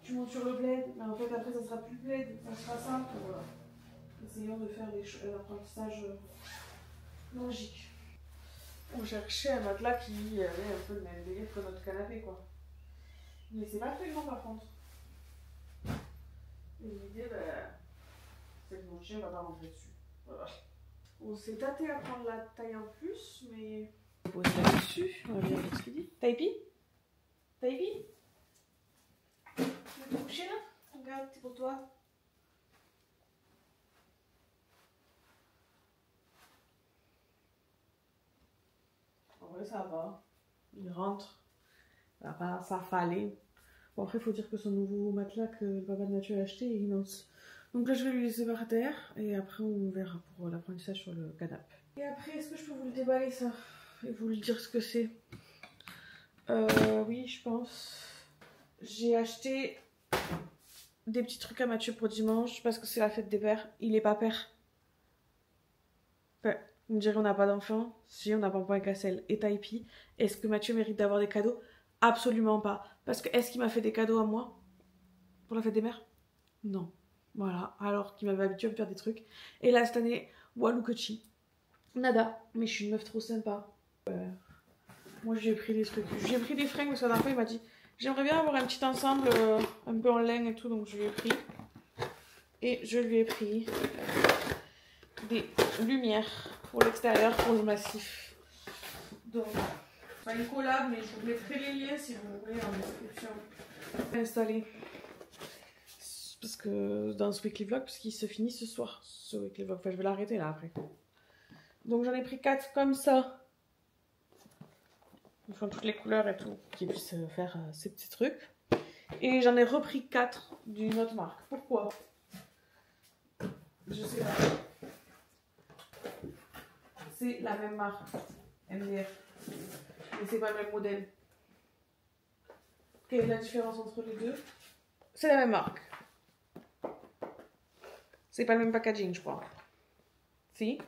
tu montes sur le bled, mais en fait après ça sera plus bled, ça sera simple. Voilà. Essayons de faire des apprentissages logiques. On cherchait un matelas qui avait un peu le même délire que notre canapé quoi. Mais c'est pas très grand par contre. Et l'idée c'est que mon chien va pas rentrer dessus. Voilà. On s'est tâté à prendre la taille en plus, mais... On va poser là-dessus, on va bien voir ce qu'il dit. Taipi? Taipi? Tu veux te coucher là? Regarde, c'est pour toi. En vrai, ça va. Il rentre. Ça va pas s'affaler. Bon, après, il faut dire que son nouveau matelas que le papa de Mathieu a acheté est immense. Donc là, je vais lui laisser par terre et après, on verra pour l'apprentissage sur le canapé. Et après, est-ce que je peux vous le déballer ça et vous le dire ce que c'est? Oui, je pense. J'ai acheté des petits trucs à Mathieu pour dimanche parce que c'est la fête des pères. Il est pas père. Ouais. Vous me direz, on n'a pas d'enfant. Si, on n'a pas un Cassel et Taipi. Est-ce que Mathieu mérite d'avoir des cadeaux? Absolument pas. Parce que est-ce qu'il m'a fait des cadeaux à moi pour la fête des mères? Non. Voilà. Alors qu'il m'avait habitué à me faire des trucs. Et là, cette année, Walou Kochi. Nada. Mais je suis une meuf trop sympa. Moi, j'ai pris des trucs. J'ai pris des fringues parce que la dernière fois, il m'a dit j'aimerais bien avoir un petit ensemble un peu en laine et tout. Donc, je lui ai pris. Et je lui ai pris des lumières pour l'extérieur, pour le massif. Donc, pas une collab, mais je vous mettrai les liens si vous voulez en description. Installer. Parce que dans ce weekly vlog, parce qu'il se finit ce soir, ce weekly vlog. Enfin, je vais l'arrêter là après. Donc, j'en ai pris 4 comme ça. Ils font toutes les couleurs et tout, qui puissent faire ces petits trucs. Et j'en ai repris 4 d'une autre marque. Pourquoi? Je sais pas. C'est la même marque, MDR. Mais c'est pas le même modèle. Quelle est la différence entre les deux? C'est la même marque. C'est pas le même packaging, je crois. Si?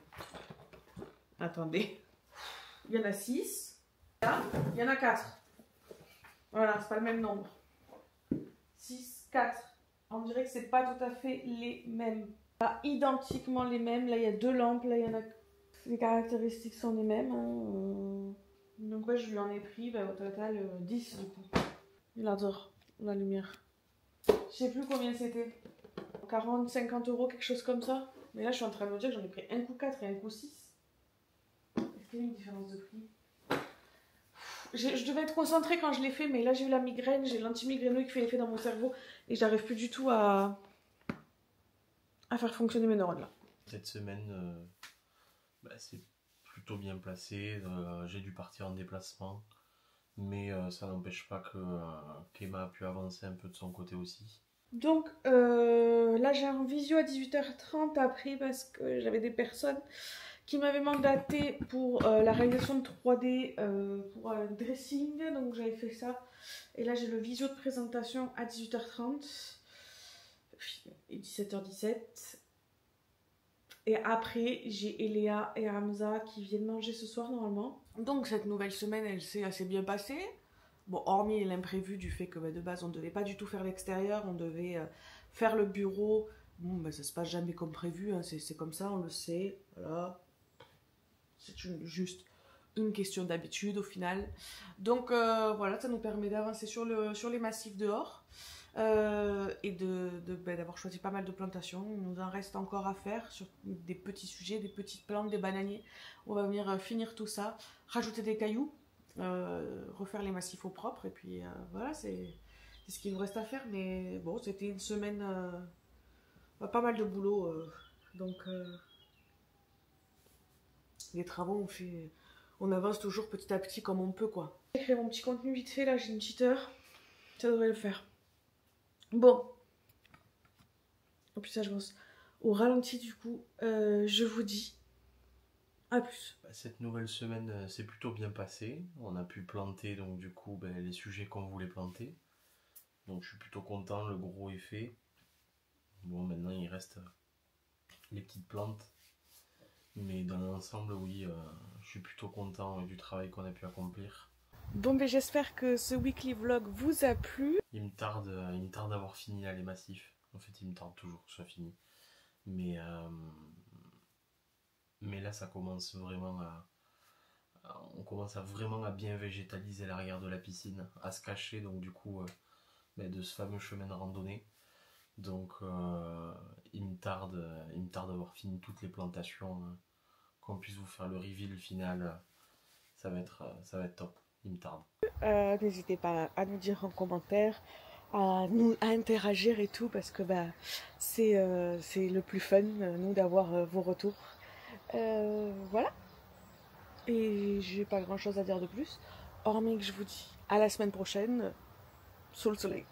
Attendez. Il y en a 6. Là, il y en a 4. Voilà, c'est pas le même nombre. 6, 4. On dirait que c'est pas tout à fait les mêmes. Pas identiquement les mêmes. Là, il y a 2 lampes. Là, il y en a... Les caractéristiques sont les mêmes. Hein. Donc, ouais, je lui en ai pris au total 10 du coup. Il adore. la lumière. Je sais plus combien c'était. 40, 50 euros, quelque chose comme ça. Mais là, je suis en train de me dire que j'en ai pris un coup 4 et un coup 6. Est-ce qu'il y a une différence de prix? Je devais être concentrée quand je l'ai fait, mais là, j'ai eu la migraine, j'ai l'anti-migraineux qui fait l'effet dans mon cerveau et j'arrive plus du tout à faire fonctionner mes neurones là. Cette semaine, c'est plutôt bien placé. J'ai dû partir en déplacement, mais ça n'empêche pas que qu'Emma a pu avancer un peu de son côté aussi. Donc là, j'ai un visio à 18h30 après parce que j'avais des personnes qui m'avaient mandaté pour la réalisation de 3D pour un dressing, donc j'avais fait ça. Et là, j'ai le visio de présentation à 18h30 et 17h17. Et après, j'ai Eléa et Hamza qui viennent manger ce soir normalement. Donc cette nouvelle semaine, elle s'est assez bien passée. Bon, hormis l'imprévu du fait que de base, on ne devait pas du tout faire l'extérieur, on devait faire le bureau. Bon, ça se passe jamais comme prévu, hein. C'est comme ça, on le sait. Voilà. C'est juste une question d'habitude au final. Donc voilà, ça nous permet d'avancer sur les massifs dehors. Et d'avoir choisi pas mal de plantations. Il nous en reste encore à faire sur des petits sujets, des petites plantes, des bananiers. On va venir finir tout ça, rajouter des cailloux, refaire les massifs au propre, et puis voilà, c'est ce qu'il nous reste à faire. Mais bon, c'était une semaine pas mal de boulot, donc les travaux on avance toujours petit à petit comme on peut, quoi. J'ai créé mon petit contenu vite fait, là j'ai une petite heure, ça devrait le faire. Bon, en plus ça je pense au ralenti du coup, je vous dis à plus. Cette nouvelle semaine s'est plutôt bien passée, on a pu planter donc du coup les sujets qu'on voulait planter, donc je suis plutôt content, le gros est fait. Bon, maintenant il reste les petites plantes, mais dans l'ensemble oui, je suis plutôt content du travail qu'on a pu accomplir. Bon, ben j'espère que ce weekly vlog vous a plu. Il me tarde d'avoir fini là, les massifs. En fait, il me tarde toujours que ce soit fini. Mais là, ça commence vraiment on commence vraiment à bien végétaliser l'arrière de la piscine, à se cacher, donc du coup, de ce fameux chemin de randonnée. Donc, il me tarde d'avoir fini toutes les plantations, qu'on puisse vous faire le reveal final. Ça va être top. Il me tarde. N'hésitez pas à nous dire en commentaire, à interagir et tout, parce que c'est le plus fun, nous, d'avoir vos retours. Voilà. Et j'ai pas grand chose à dire de plus, hormis que je vous dis à la semaine prochaine, sous le soleil.